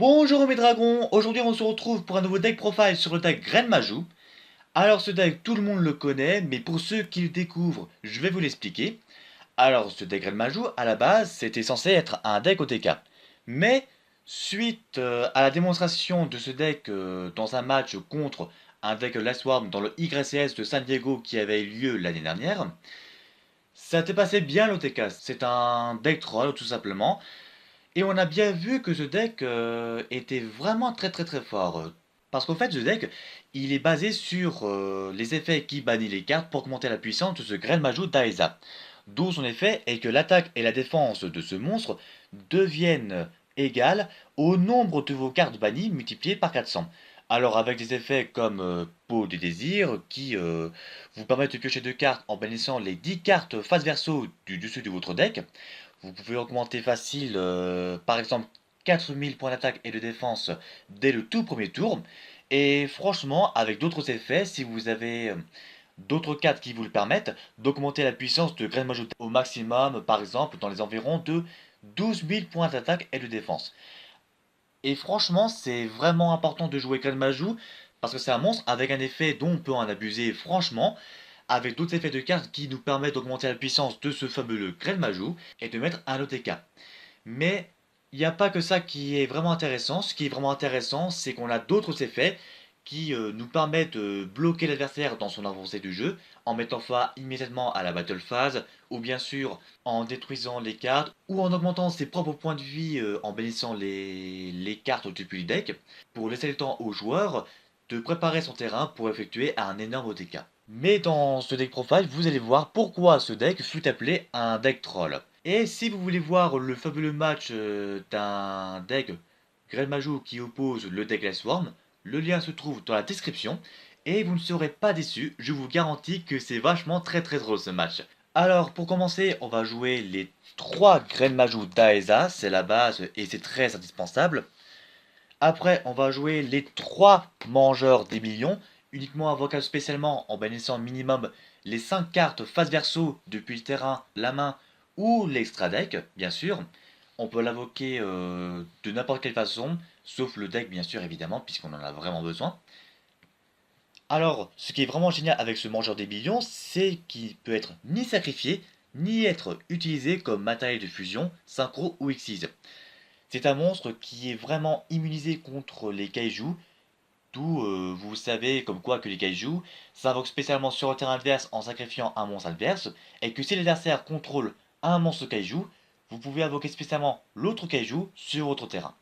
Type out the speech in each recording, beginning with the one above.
Bonjour mes dragons, aujourd'hui on se retrouve pour un nouveau deck profile sur le deck Grenmajou. Alors ce deck tout le monde le connaît, mais pour ceux qui le découvrent, je vais vous l'expliquer. Alors ce deck Grenmajou, à la base, c'était censé être un deck OTK. Mais suite à la démonstration de ce deck dans un match contre un deck Last Worm dans le YCS de San Diego qui avait eu lieu l'année dernière, ça t'est passé bien l'OTK. C'est un deck troll tout simplement. Et on a bien vu que ce deck était vraiment très fort. Parce qu'au fait, ce deck, il est basé sur les effets qui bannissent les cartes pour augmenter la puissance de ce Grenmajou d'Aesa. D'où son effet est que l'attaque et la défense de ce monstre deviennent égales au nombre de vos cartes bannies multipliées par 400. Alors avec des effets comme Peau des désirs qui vous permettent de piocher 2 cartes en bannissant les 10 cartes face verso du dessus de votre deck, vous pouvez augmenter facile, par exemple, 4000 points d'attaque et de défense dès le tout premier tour. Et franchement, avec d'autres effets, si vous avez d'autres cartes qui vous le permettent, d'augmenter la puissance de Graine Majoritaire au maximum, par exemple, dans les environs de 12 000 points d'attaque et de défense. Et franchement, c'est vraiment important de jouer Graine Majou, parce que c'est un monstre avec un effet dont on peut en abuser franchement, avec d'autres effets de cartes qui nous permettent d'augmenter la puissance de ce fabuleux Grenmajou et de mettre un OTK. Mais il n'y a pas que ça qui est vraiment intéressant. Ce qui est vraiment intéressant, c'est qu'on a d'autres effets qui nous permettent de bloquer l'adversaire dans son avancée du jeu, en mettant fin immédiatement à la battle phase, ou bien sûr en détruisant les cartes, ou en augmentant ses propres points de vie en bénissant les cartes depuis le deck, pour laisser le temps au joueur de préparer son terrain pour effectuer un énorme OTK. Mais dans ce deck profile, vous allez voir pourquoi ce deck fut appelé un deck troll. Et si vous voulez voir le fabuleux match d'un deck Grenmajou qui oppose le deck Glassworm, le lien se trouve dans la description. Et vous ne serez pas déçus, je vous garantis que c'est vachement très drôle ce match. Alors pour commencer, on va jouer les 3 Grenmajou d'Aesa, c'est la base et c'est très indispensable. Après, on va jouer les 3 mangeurs des millions, uniquement invocables spécialement en bannissant minimum les 5 cartes face verso depuis le terrain, la main ou l'extra deck, bien sûr. On peut l'invoquer de n'importe quelle façon, sauf le deck bien sûr évidemment, puisqu'on en a vraiment besoin. Alors, ce qui est vraiment génial avec ce mangeur des millions, c'est qu'il peut être ni sacrifié, ni être utilisé comme matériel de fusion, synchro ou Xyz. C'est un monstre qui est vraiment immunisé contre les kaijus, d'où vous savez comme quoi que les kaijus s'invoquent spécialement sur le terrain adverse en sacrifiant un monstre adverse, et que si l'adversaire contrôle un monstre kaiju, vous pouvez invoquer spécialement l'autre kaiju sur votre terrain.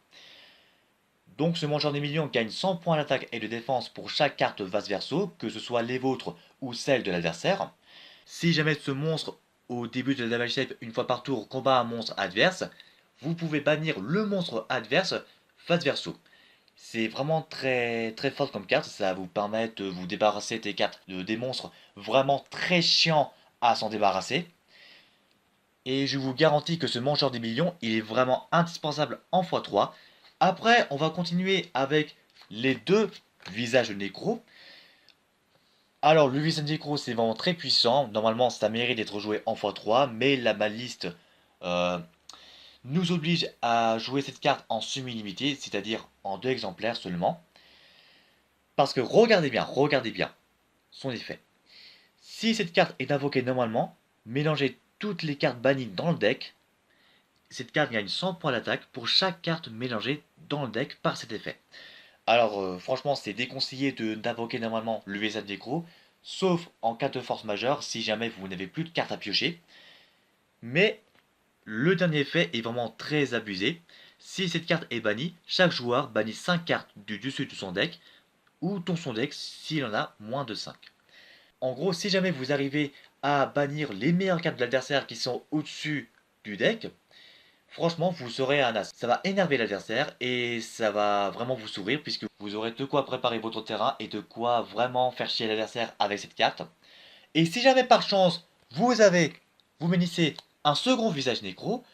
Donc ce mangeur des millions gagne 100 points d'attaque et de défense pour chaque carte face verso, que ce soit les vôtres ou celles de l'adversaire. Si jamais ce monstre, au début de la damage shape, une fois par tour, combat un monstre adverse, vous pouvez bannir le monstre adverse face verso. C'est vraiment très fort comme carte, ça va vous permettre de vous débarrasser des cartes des monstres vraiment très chiants à s'en débarrasser. Et je vous garantis que ce mangeur des millions, il est vraiment indispensable en x3. Après, on va continuer avec les 2 visages nécro. Alors, le visage nécro, c'est vraiment très puissant. Normalement, ça mérite d'être joué en x3, mais la baliste nous oblige à jouer cette carte en semi-limité, c'est-à-dire en 2 exemplaires seulement. Parce que regardez bien son effet. Si cette carte est invoquée normalement, mélangez toutes les cartes bannies dans le deck. Cette carte gagne 100 points d'attaque pour chaque carte mélangée dans le deck par cet effet. Alors franchement c'est déconseillé d'invoquer normalement le VSA Nécro, sauf en cas de force majeure si jamais vous n'avez plus de cartes à piocher. Mais le dernier effet est vraiment très abusé. Si cette carte est bannie, chaque joueur bannit 5 cartes du dessus de son deck, ou dans son deck s'il en a moins de 5. En gros, si jamais vous arrivez à bannir les meilleures cartes de l'adversaire qui sont au-dessus du deck, franchement, vous serez un as. Ça va énerver l'adversaire et ça va vraiment vous sourire puisque vous aurez de quoi préparer votre terrain et de quoi vraiment faire chier l'adversaire avec cette carte. Et si jamais par chance, vous bénissez un second visage nécro,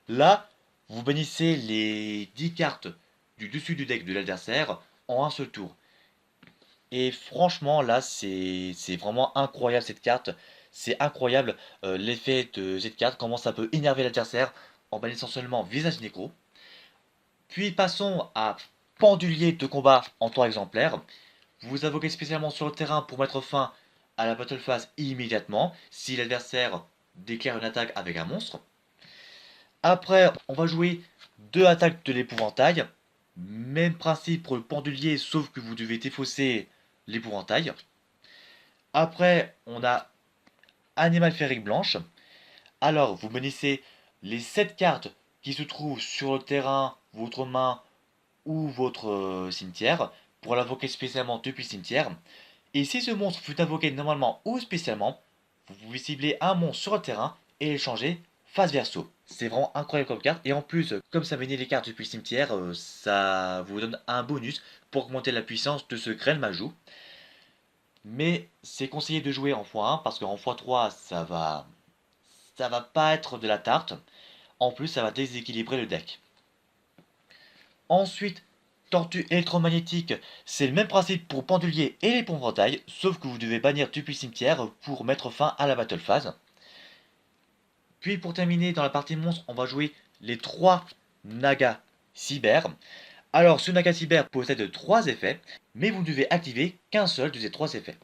là, vous bénissez les 10 cartes du dessus du deck de l'adversaire en un seul tour. Et franchement, là, c'est vraiment incroyable cette carte. C'est incroyable l'effet de cette carte, comment ça peut énerver l'adversaire en bannissant seulement visage nécro. Puis passons à Pendulier de combat en 3 exemplaires. Vous invoquez spécialement sur le terrain pour mettre fin à la battle phase immédiatement si l'adversaire déclare une attaque avec un monstre. Après, on va jouer 2 attaques de l'épouvantail. Même principe pour le pendulier, sauf que vous devez défausser l'épouvantail. Après, on a Animal Féerique Blanche. Alors, vous munissez les 7 cartes qui se trouvent sur le terrain, votre main ou votre cimetière pour l'invoquer spécialement depuis le cimetière. Et si ce monstre fut invoqué normalement ou spécialement, vous pouvez cibler un monstre sur le terrain et l'échanger face verso. C'est vraiment incroyable comme carte. Et en plus, comme ça venait les cartes depuis le cimetière, ça vous donne un bonus pour augmenter la puissance de ce Grelmajou. Mais c'est conseillé de jouer en x1 parce qu'en x3 ça va pas être de la tarte. En plus, ça va déséquilibrer le deck. Ensuite, Tortue électromagnétique, c'est le même principe pour Pendulier et l'épouvantail, sauf que vous devez bannir depuis le cimetière pour mettre fin à la battle phase. Puis pour terminer, dans la partie monstre, on va jouer les 3 Naga Cyber. Alors, ce Naga Cyber possède 3 effets, mais vous ne devez activer qu'un seul de ces 3 effets.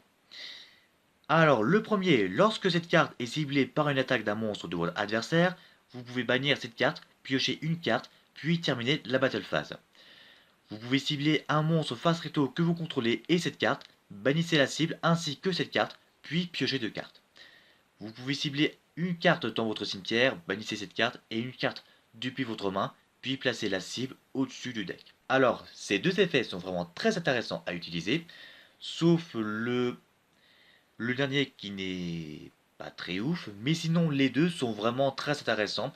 Alors, le premier, lorsque cette carte est ciblée par une attaque d'un monstre de votre adversaire, vous pouvez bannir cette carte, piocher une carte, puis terminer la battle phase. Vous pouvez cibler un monstre face réto que vous contrôlez et cette carte, bannissez la cible ainsi que cette carte, puis piochez 2 cartes. Vous pouvez cibler une carte dans votre cimetière, bannissez cette carte et une carte depuis votre main, puis placez la cible au-dessus du deck. Alors, ces 2 effets sont vraiment très intéressants à utiliser, sauf le dernier qui n'est pas très ouf, mais sinon les deux sont vraiment très intéressants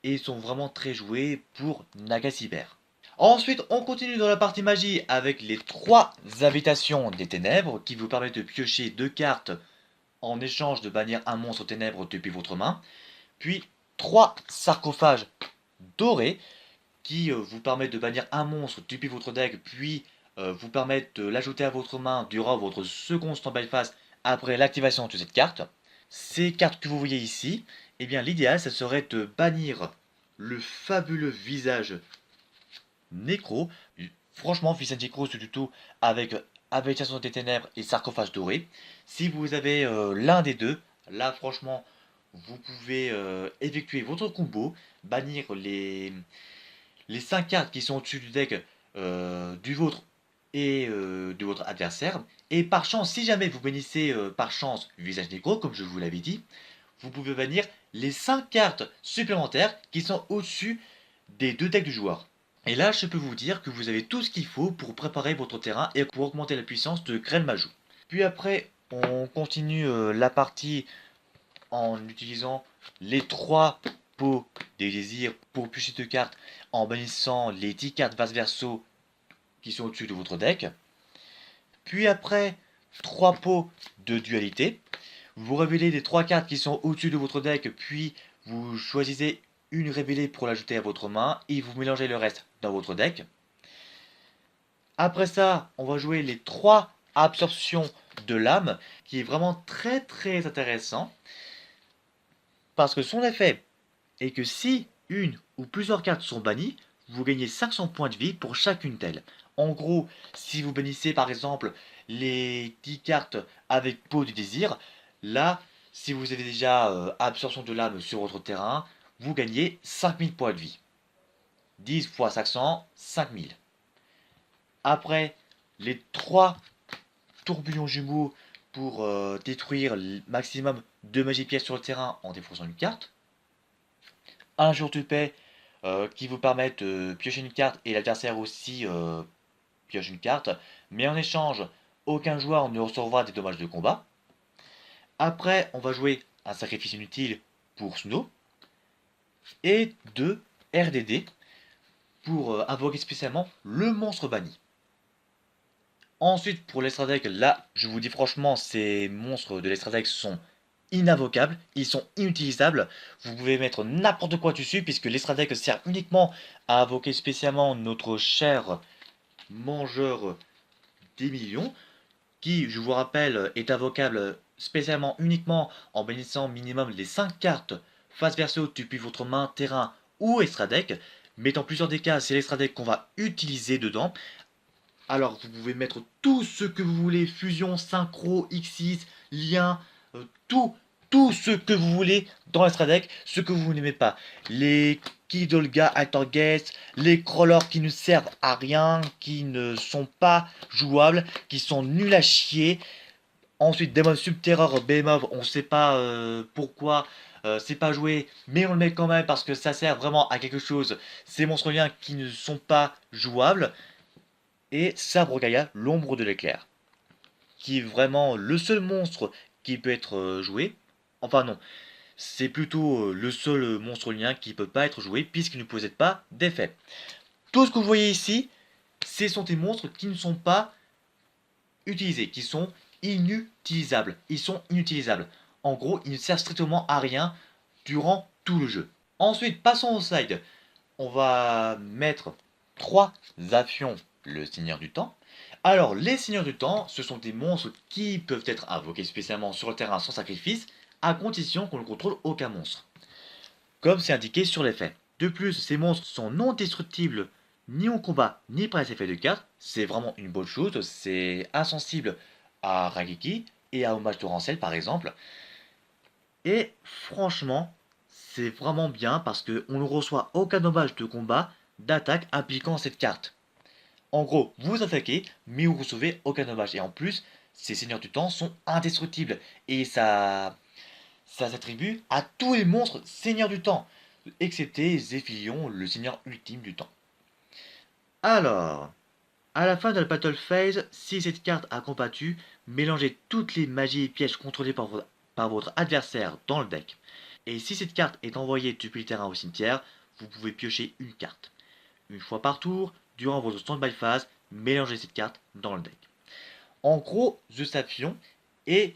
et sont vraiment très joués pour Naga Cyber. Ensuite, on continue dans la partie magie avec les 3 invitations des ténèbres qui vous permettent de piocher 2 cartes en échange de bannir un monstre ténèbres depuis votre main. Puis 3 sarcophages dorés qui vous permettent de bannir un monstre depuis votre deck, puis vous permettent de l'ajouter à votre main durant votre second standby phase après l'activation de cette carte. Ces cartes que vous voyez ici, eh bien l'idéal ça serait de bannir le fabuleux visage Nécro. Franchement, visage Nécro c'est du tout avec Habitation des Ténèbres et Sarcophage Doré. Si vous avez l'un des deux, là franchement, vous pouvez effectuer votre combo, bannir les 5 cartes qui sont au-dessus du deck du vôtre et de votre adversaire. Et par chance, si jamais vous bannissez par chance Visage Nécro, comme je vous l'avais dit, vous pouvez bannir les 5 cartes supplémentaires qui sont au-dessus des 2 decks du joueur. Et là, je peux vous dire que vous avez tout ce qu'il faut pour préparer votre terrain et pour augmenter la puissance de Grelmajou. Puis après, on continue la partie en utilisant les 3 pots des désirs pour piocher 2 cartes en bannissant les 10 cartes Vas Verso qui sont au-dessus de votre deck. Puis après, 3 pots de dualité. Vous révélez les 3 cartes qui sont au-dessus de votre deck, puis vous choisissez une révélée pour l'ajouter à votre main et vous mélangez le reste dans votre deck. Après ça, on va jouer les 3 absorptions de l'âme, qui est vraiment très intéressant. Parce que son effet est que si une ou plusieurs cartes sont bannies, vous gagnez 500 points de vie pour chacune d'elles. En gros, si vous bannissez par exemple les 10 cartes avec peau du désir, là, si vous avez déjà absorption de l'âme sur votre terrain, vous gagnez 5000 points de vie. 10 fois 500, 5000. Après, les 3 tourbillons jumeaux pour détruire le maximum de magie pièces sur le terrain en défaussant une carte. Un jour de paix qui vous permettent de piocher une carte et l'adversaire aussi pioche une carte, mais en échange, aucun joueur ne recevra des dommages de combat. Après, on va jouer un sacrifice inutile pour Snow et 2 RDD pour invoquer spécialement le monstre banni. Ensuite, pour l'extra deck, là, je vous dis franchement, ces monstres de l'extra deck sont inavocables, ils sont inutilisables. Vous pouvez mettre n'importe quoi dessus, puisque l'extra deck sert uniquement à invoquer spécialement notre cher mangeur des millions, qui, je vous rappelle, est invocable spécialement uniquement en bénissant minimum les 5 cartes face verso depuis votre main, terrain ou extra deck. mais dans plusieurs des cas, c'est l'extra deck qu'on va utiliser dedans. Alors, vous pouvez mettre tout ce que vous voulez, fusion, synchro, Xyz, lien, tout, tout ce que vous voulez dans l'extra deck, ce que vous n'aimez pas. Les Kidolga Altergeist, les crawlers qui ne servent à rien, qui ne sont pas jouables, qui sont nuls à chier. Ensuite, Demon Subterror, Behemoth, on sait pas pourquoi c'est pas joué, mais on le met quand même parce que ça sert vraiment à quelque chose. Ces monstres liens qui ne sont pas jouables. Et Sabre Gaïa, l'ombre de l'éclair, qui est vraiment le seul monstre qui peut être joué. Enfin non, c'est plutôt le seul monstre lien qui peut pas être joué puisqu'il ne possède pas d'effet. Tout ce que vous voyez ici, ce sont des monstres qui ne sont pas utilisés, qui sont inutilisables. Ils sont inutilisables. En gros, ils ne servent strictement à rien durant tout le jeu. Ensuite, passons au side. On va mettre 3 avions, le Seigneur du Temps. Alors, les Seigneurs du Temps, ce sont des monstres qui peuvent être invoqués spécialement sur le terrain sans sacrifice, à condition qu'on ne contrôle aucun monstre, comme c'est indiqué sur l'effet. De plus, ces monstres sont non destructibles ni en combat ni par les effets de cartes, c'est vraiment une bonne chose, c'est insensible à Rageki et à Hommage Torrentiel par exemple. Et franchement, c'est vraiment bien parce qu'on ne reçoit aucun dommage de combat d'attaque impliquant cette carte. En gros, vous attaquez, mais vous recevez aucun dommage. Et en plus, ces seigneurs du temps sont indestructibles. Et ça s'attribue à tous les monstres seigneurs du temps, excepté Zephyrion, le seigneur ultime du temps. Alors, à la fin de la Battle Phase, si cette carte a combattu, mélangez toutes les magies et pièges contrôlés par votre adversaire dans le deck. Et si cette carte est envoyée depuis le terrain au cimetière, vous pouvez piocher une carte. Une fois par tour, durant votre stand-by phase, mélangez cette carte dans le deck. En gros, The Saphion est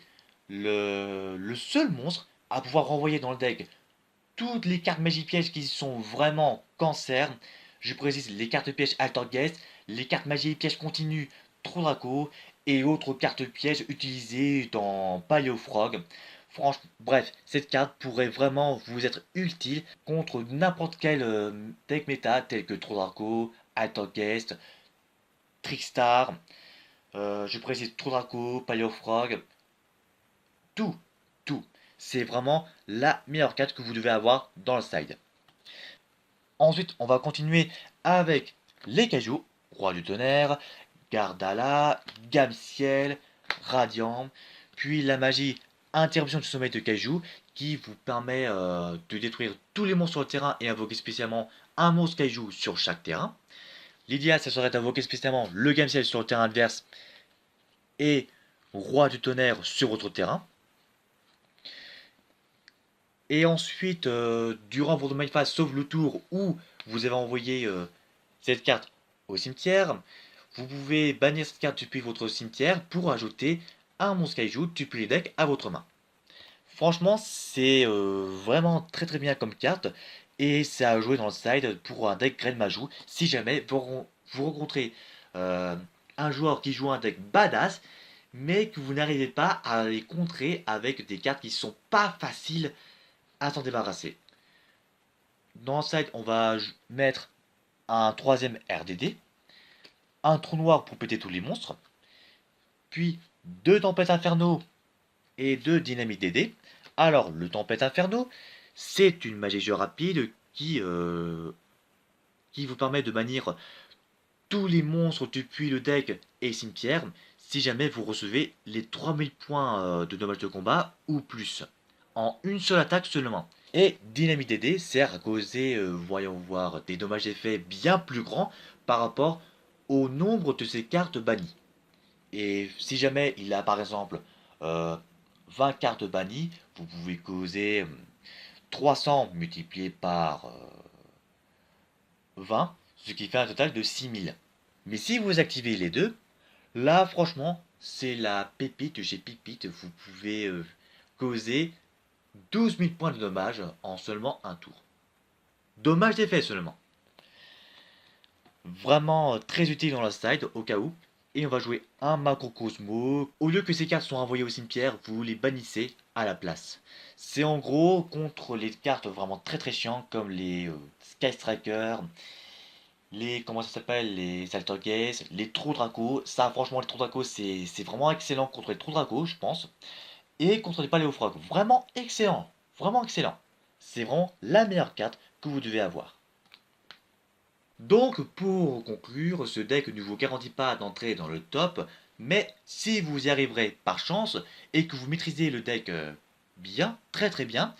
le seul monstre à pouvoir renvoyer dans le deck toutes les cartes magie pièges qui sont vraiment cancer. Je précise les cartes pièges Altergeist, les cartes magie et pièges continus Trodraco et autres cartes pièges utilisées dans Paleofrog. Franchement, bref, cette carte pourrait vraiment vous être utile contre n'importe quel deck méta tel que Trodraco, Altergeist, Trickstar, je précise Trodraco, Paleofrog, tout, tout. C'est vraiment la meilleure carte que vous devez avoir dans le side. Ensuite, on va continuer avec les Kaiju, Roi du Tonnerre, Gardala, Gamme-Ciel, Radiant, puis la magie Interruption du sommeil de Kaiju qui vous permet de détruire tous les monstres sur le terrain et invoquer spécialement un monstre Kaiju sur chaque terrain. L'idéal, ça serait d'invoquer spécialement le Gamme-Ciel sur le terrain adverse et Roi du Tonnerre sur votre terrain. Et ensuite, durant votre main phase, sauf le tour où vous avez envoyé cette carte au cimetière, vous pouvez bannir cette carte depuis votre cimetière pour ajouter un monstre kaiju depuis les decks à votre main. Franchement, c'est vraiment très très bien comme carte et c'est à jouer dans le side pour un deck Green Majou si jamais vous rencontrez un joueur qui joue un deck badass mais que vous n'arrivez pas à les contrer avec des cartes qui ne sont pas faciles à s'en débarrasser. Dans le side, on va mettre un troisième RDD, un trou noir pour péter tous les monstres, puis deux tempêtes inferno et deux dynamites DD. Alors, le tempête inferno, c'est une magie jeu rapide qui vous permet de bannir tous les monstres depuis le deck et cimetière si jamais vous recevez les 3000 points de dommage de combat ou plus, en une seule attaque seulement. Et Dynamite DD sert à causer, voyons voir, des dommages d'effet bien plus grands par rapport au nombre de ces cartes bannies. Et si jamais il a par exemple 20 cartes bannies, vous pouvez causer 300 multiplié par 20, ce qui fait un total de 6000. Mais si vous activez les deux, là franchement c'est la pépite chez Pipite, vous pouvez causer 12 000 points de dommages en seulement un tour. Dommage d'effet seulement. Vraiment très utile dans la side au cas où. Et on va jouer un Macrocosmo. Au lieu que ces cartes soient envoyées au cimetière, vous les bannissez à la place. C'est en gros contre les cartes vraiment très très chiantes comme les Sky Striker, les, comment ça s'appelle, les Altergeist, les Trous Draco. Ça, franchement, les Trous Draco, c'est vraiment excellent contre les Trous Draco, je pense. Et contre les Paléofrog, vraiment excellent. Vraiment excellent. C'est vraiment la meilleure carte que vous devez avoir. Donc, pour conclure, ce deck ne vous garantit pas d'entrer dans le top, mais si vous y arriverez par chance et que vous maîtrisez le deck bien, très très bien,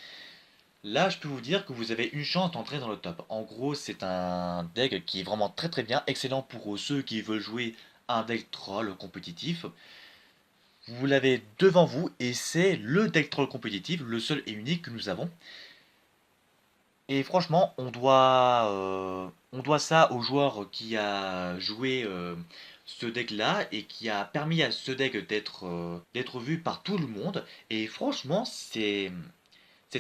là je peux vous dire que vous avez une chance d'entrer dans le top. En gros, c'est un deck qui est vraiment très très bien, excellent pour ceux qui veulent jouer un deck troll compétitif. Vous l'avez devant vous et c'est le deck troll compétitif, le seul et unique que nous avons. Et franchement, on doit ça au joueur qui a joué ce deck-là et qui a permis à ce deck d'être vu par tout le monde. Et franchement, c'est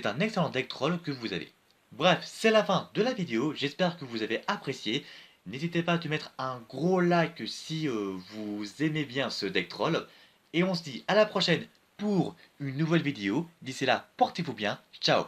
un excellent deck troll que vous avez. Bref, c'est la fin de la vidéo. J'espère que vous avez apprécié. N'hésitez pas à te mettre un gros like si vous aimez bien ce deck troll. Et on se dit à la prochaine pour une nouvelle vidéo. D'ici là, portez-vous bien. Ciao!